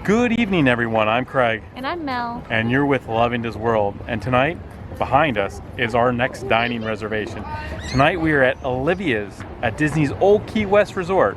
Good evening, everyone. I'm Craig. And I'm Mel. And you're with Lovin DisWorld. And tonight, behind us, is our next dining reservation. Tonight we are at Olivia's at Disney's Old Key West Resort,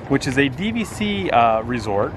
which is a DVC resort.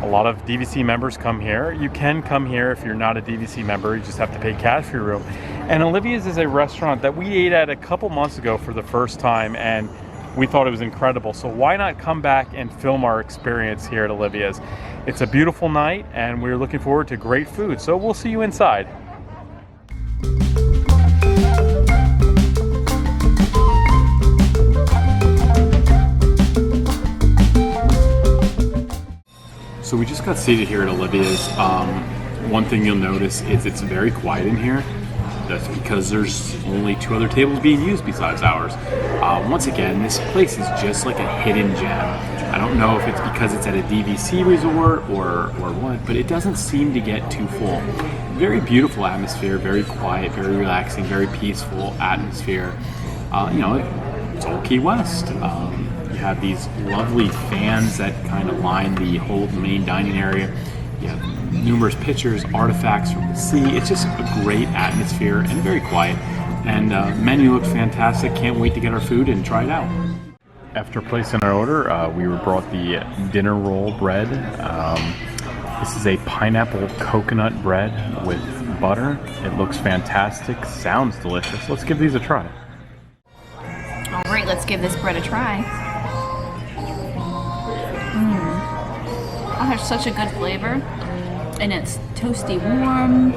A lot of DVC members come here. You can come here if you're not a DVC member. You just have to pay cash for your room. And Olivia's is a restaurant that we ate at a couple months ago for the first time, and we thought it was incredible. So why not come back and film our experience here at Olivia's? It's a beautiful night, and we're looking forward to great food. So we'll see you inside. So we just got seated here at Olivia's. One thing you'll notice is it's very quiet in here. That's because there's only 2 other tables being used besides ours. Once again, this place is just like a hidden gem. I don't know if it's because it's at a DVC resort or what, but it doesn't seem to get too full. Very beautiful atmosphere, very quiet, very relaxing, very peaceful atmosphere. It's Old Key West. You have these lovely fans that kind of line the whole main dining area. You have numerous pictures, artifacts from the sea. It's just a great atmosphere and very quiet. And menu looks fantastic. Can't wait to get our food and try it out. After placing our order, we were brought the dinner roll bread. This is a pineapple coconut bread with butter. It looks fantastic, sounds delicious. Let's give these a try. All right, let's give this bread a try. Oh, there's such a good flavor, and it's toasty warm.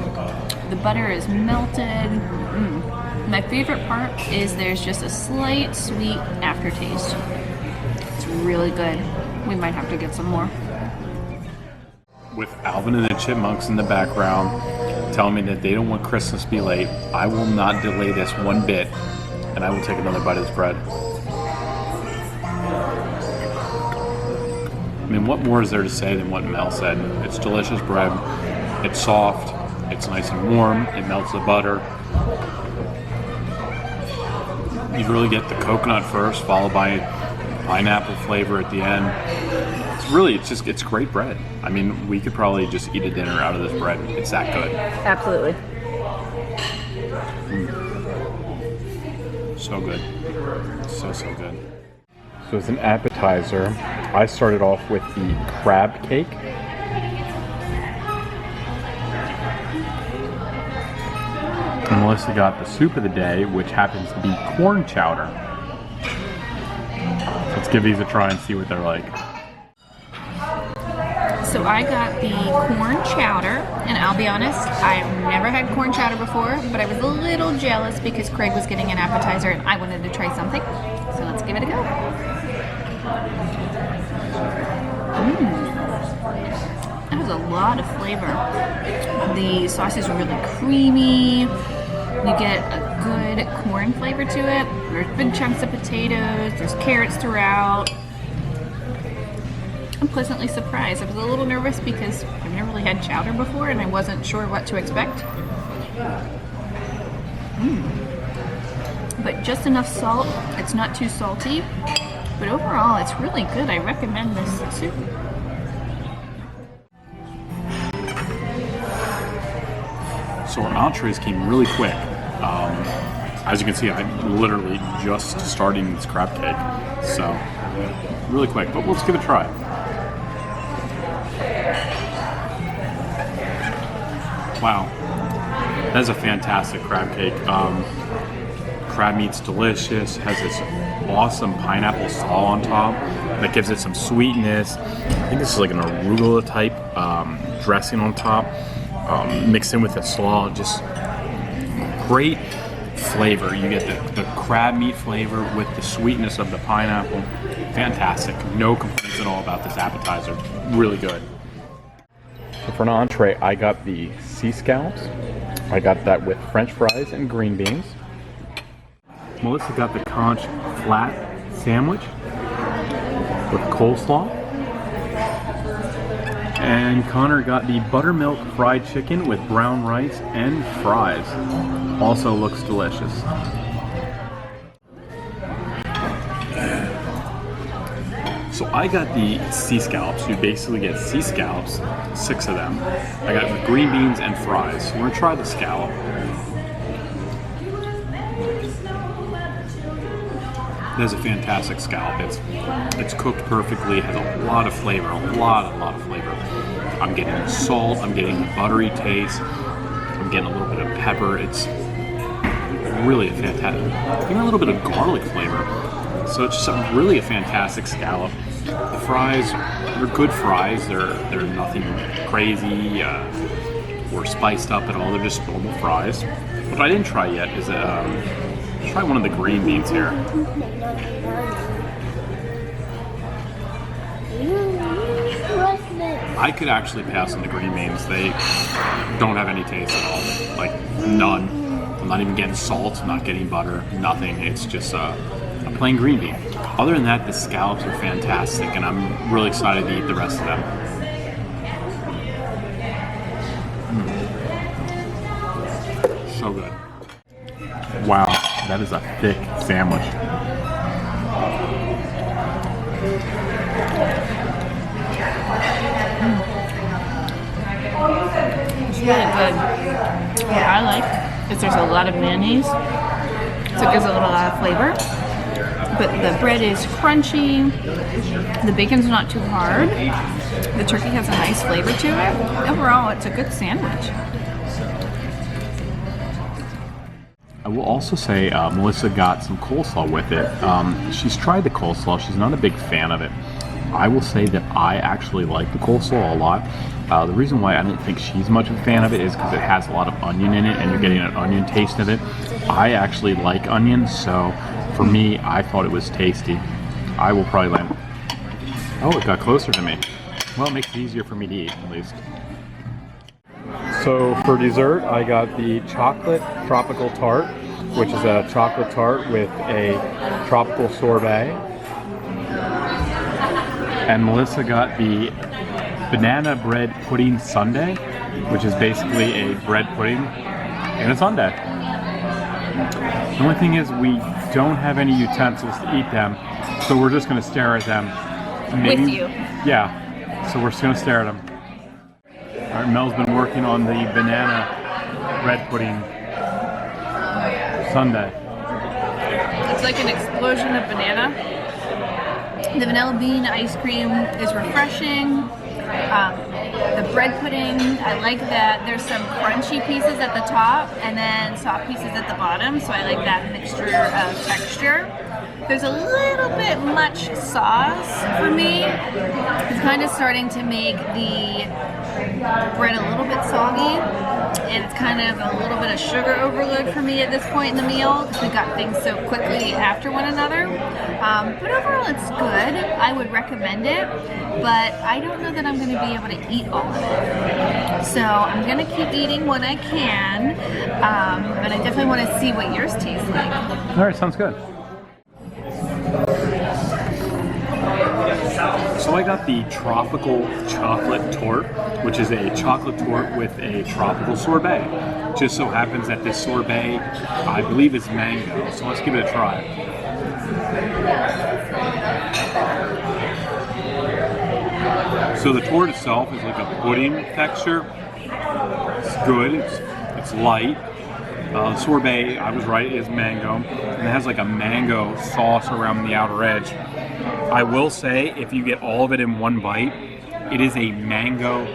The butter is melted. My favorite part is there's just a slight sweet aftertaste. It's really good. We might have to get some more. With Alvin and the Chipmunks in the background telling me that they don't want Christmas to be late, I will not delay this one bit, and I will take another bite of this bread. I mean, what more is there to say than what Mel said? It's delicious bread. It's soft. It's nice and warm. It melts the butter. You really get the coconut first, followed by pineapple flavor at the end. It's great bread. I mean, we could probably just eat a dinner out of this bread. It's that good. Absolutely. So good. So good. So as an appetizer, I started off with the crab cake. And Melissa got the soup of the day, which happens to be corn chowder. So let's give these a try and see what they're like. So I got the corn chowder, and I'll be honest, I've never had corn chowder before, but I was a little jealous because Craig was getting an appetizer and I wanted to try something. So let's give it a go. That has a lot of flavor. The sauce is really creamy. You get a good corn flavor to it. There's big chunks of potatoes. There's carrots throughout. I'm pleasantly surprised. I was a little nervous because I've never really had chowder before and I wasn't sure what to expect. But just enough salt. It's not too salty. But overall, it's really good. I recommend this soup. So our entrees came really quick. As you can see, I'm literally just starting this crab cake. So, really quick, but let's give it a try. Wow, that is a fantastic crab cake. Crab meat's delicious, has this awesome pineapple slaw on top that gives it some sweetness. I think this is like an arugula type dressing on top, mixed in with the slaw. Just great flavor. You get the crab meat flavor with the sweetness of the pineapple. Fantastic. No complaints at all about this appetizer. Really good. So for an entree, I got the sea scallops. I got that with French fries and green beans. Melissa got the Conch Flat sandwich with coleslaw. And Connor got the buttermilk fried chicken with brown rice and fries. Also looks delicious. So I got the sea scallops. You basically get sea scallops, 6 of them. I got the green beans and fries. So we're gonna try the scallop. That's a fantastic scallop. It's cooked perfectly. It has a lot of flavor. A lot of flavor. I'm getting the salt. I'm getting the buttery taste. I'm getting a little bit of pepper. It's really a fantastic. Even a little bit of garlic flavor. So it's just really a fantastic scallop. The fries, they're good fries. They're nothing crazy or spiced up at all. They're just normal fries. What I didn't try yet is try one of the green beans here. I could actually pass on the green beans. They don't have any taste at all. Like, none. I'm not even getting salt, I'm not getting butter, nothing. It's just a plain green bean. Other than that, the scallops are fantastic, and I'm really excited to eat the rest of them. So good. Wow, that is a thick sandwich. It's really good. What I like is there's a lot of mayonnaise, so it gives a lot of flavor. But the bread is crunchy, the bacon's not too hard, the turkey has a nice flavor to it. Overall, it's a good sandwich. I will also say Melissa got some coleslaw with it. She's tried the coleslaw. She's not a big fan of it. I will say that I actually like the coleslaw a lot. The reason why I don't think she's much of a fan of it is because it has a lot of onion in it and you're getting an onion taste of it. I actually like onions, so for me, I thought it was tasty. I will probably land. Oh, it got closer to me. Well, it makes it easier for me to eat, at least. So for dessert, I got the chocolate tropical tart, which is a chocolate tart with a tropical sorbet. And Melissa got the Banana Bread Pudding Sundae, which is basically a bread pudding and a sundae. The only thing is we don't have any utensils to eat them, so we're just going to stare at them. Maybe, with you. Yeah, so we're just going to stare at them. All right, Mel's been working on the banana bread pudding sundae. It's like an explosion of banana. The vanilla bean ice cream is refreshing. The bread pudding, I like that there's some crunchy pieces at the top and then soft pieces at the bottom, so I like that mixture of texture. There's a little bit much sauce for me. It's kind of starting to make the bread a little bit soggy, and it's kind of a little bit of sugar overload for me at this point in the meal because we got things so quickly after one another. But overall, it's good. I would recommend it, but I don't know that I'm going to be able to eat all of it. So I'm going to keep eating what I can, but I definitely want to see what yours tastes like. All right, sounds good. So I got the tropical chocolate tort, which is a chocolate tort with a tropical sorbet. Just so happens that this sorbet, I believe, is mango. So let's give it a try. So the tort itself is like a pudding texture. It's good. It's light. Sorbet, I was right, is mango. And it has like a mango sauce around the outer edge. I will say, if you get all of it in one bite, it is a mango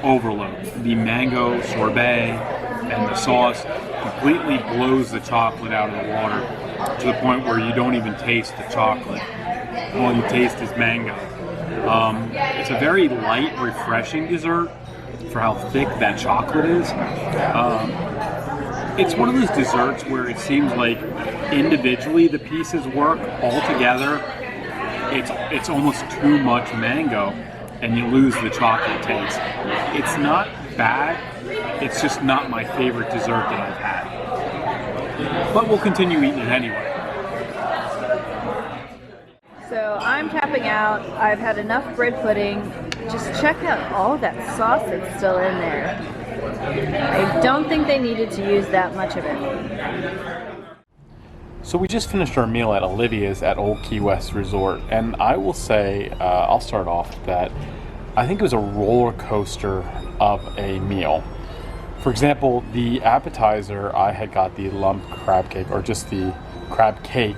overload. The mango sorbet and the sauce completely blows the chocolate out of the water to the point where you don't even taste the chocolate. All you taste is mango. It's a very light, refreshing dessert for how thick that chocolate is. It's one of those desserts where it seems like individually the pieces work, all together it's almost too much mango and you lose the chocolate taste. It's not bad, it's just not my favorite dessert that I've had. But we'll continue eating it anyway. So I'm tapping out. I've had enough bread pudding. Just check out all that sauce that's still in there. I don't think they needed to use that much of it. So we just finished our meal at Olivia's at Old Key West Resort, and I will say, I'll start off that I think it was a roller coaster of a meal. For example, the appetizer, I had got the lump crab cake, or just the crab cake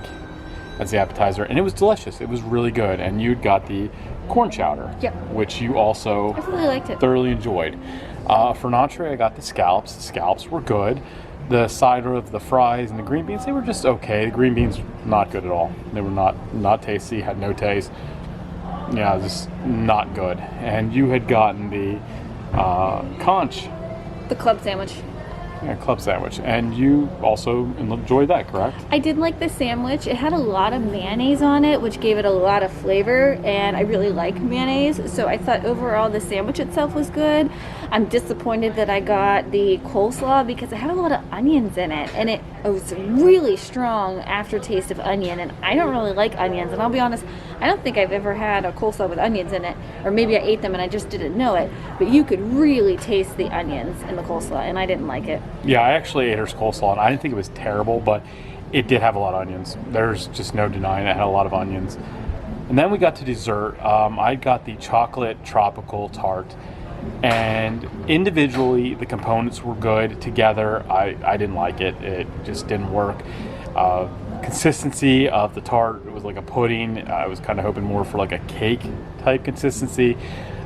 as the appetizer, and it was delicious. It was really good. And you'd got the corn chowder, Yep. which you also I really liked it. thoroughly enjoyed. For an entree, I got the scallops. The scallops were good. The side of the fries and the green beans, they were just okay. The green beans, not good at all. They were not tasty, had no taste. Yeah, just not good. And you had gotten the conch The club sandwich. club sandwich, and you also enjoyed that, correct? I did like the sandwich. It had a lot of mayonnaise on it, which gave it a lot of flavor, and I really like mayonnaise, so I thought overall the sandwich itself was good. I'm disappointed that I got the coleslaw because it had a lot of onions in it, and it was a really strong aftertaste of onion, and I don't really like onions, and I'll be honest, I don't think I've ever had a coleslaw with onions in it, or maybe I ate them and I just didn't know it, but you could really taste the onions in the coleslaw, and I didn't like it. Yeah, I actually ate her coleslaw, and I didn't think it was terrible, but it did have a lot of onions. There's just no denying it had a lot of onions. And then we got to dessert. I got the chocolate tropical tart, and individually the components were good. Together, I didn't like it. It just didn't work. Consistency of the tart, it was like a pudding. I was kind of hoping more for like a cake type consistency.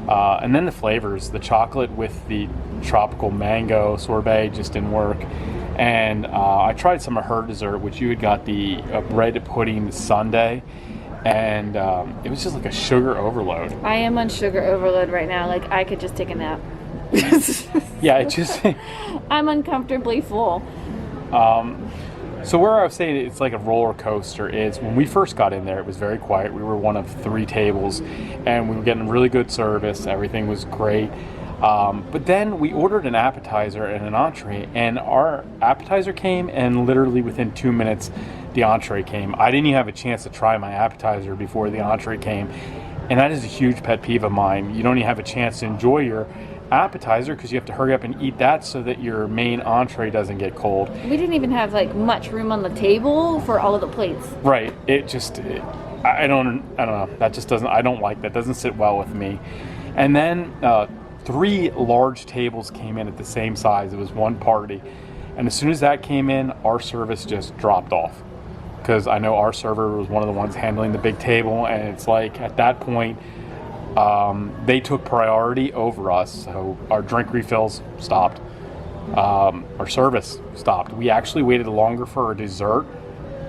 And then the flavors, the chocolate with the tropical mango sorbet just didn't work. And I tried some of her dessert, which you had got the bread pudding sundae, and it was just like a sugar overload. I am on sugar overload right now. Like, I could just take a nap. Yeah, it just... I'm uncomfortably full. So where I was saying it's like a roller coaster is when we first got in there, it was very quiet. We were one of 3 tables, and we were getting really good service. Everything was great. But then we ordered an appetizer and an entree, and our appetizer came, and literally within 2 minutes, the entree came. I didn't even have a chance to try my appetizer before the entree came, and that is a huge pet peeve of mine. You don't even have a chance to enjoy your appetizer because you have to hurry up and eat that so that your main entree doesn't get cold. We didn't even have like much room on the table for all of the plates. Right. I don't know. That just doesn't, I don't like that. Doesn't sit well with me. And then 3 large tables came in at the same size. It was one party. And as soon as that came in, our service just dropped off. Because I know our server was one of the ones handling the big table, and it's like at that point, they took priority over us, so our drink refills stopped. Our service stopped. We actually waited longer for our dessert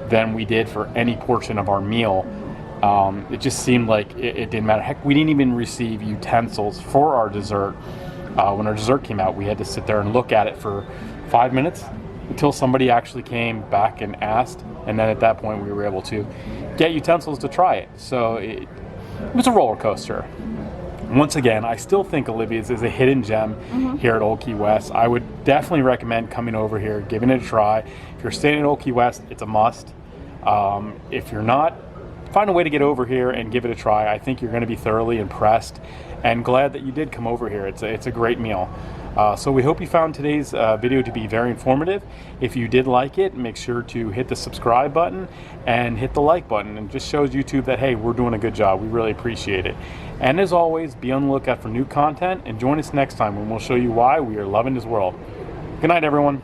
than we did for any portion of our meal. It just seemed like it didn't matter. Heck, we didn't even receive utensils for our dessert. When our dessert came out, we had to sit there and look at it for 5 minutes until somebody actually came back and asked, and then at that point we were able to get utensils to try it. So it was a roller coaster. Once again, I still think Olivia's is a hidden gem here at Old Key West. I would definitely recommend coming over here, giving it a try. If you're staying at Old Key West, it's a must. If you're not, find a way to get over here and give it a try. I think you're going to be thoroughly impressed and glad that you did come over here. It's a great meal. So we hope you found today's video to be very informative. If you did like it, make sure to hit the subscribe button and hit the like button. And just shows YouTube that, hey, we're doing a good job. We really appreciate it. And as always, be on the lookout for new content and join us next time when we'll show you why we are loving this world. Good night, everyone.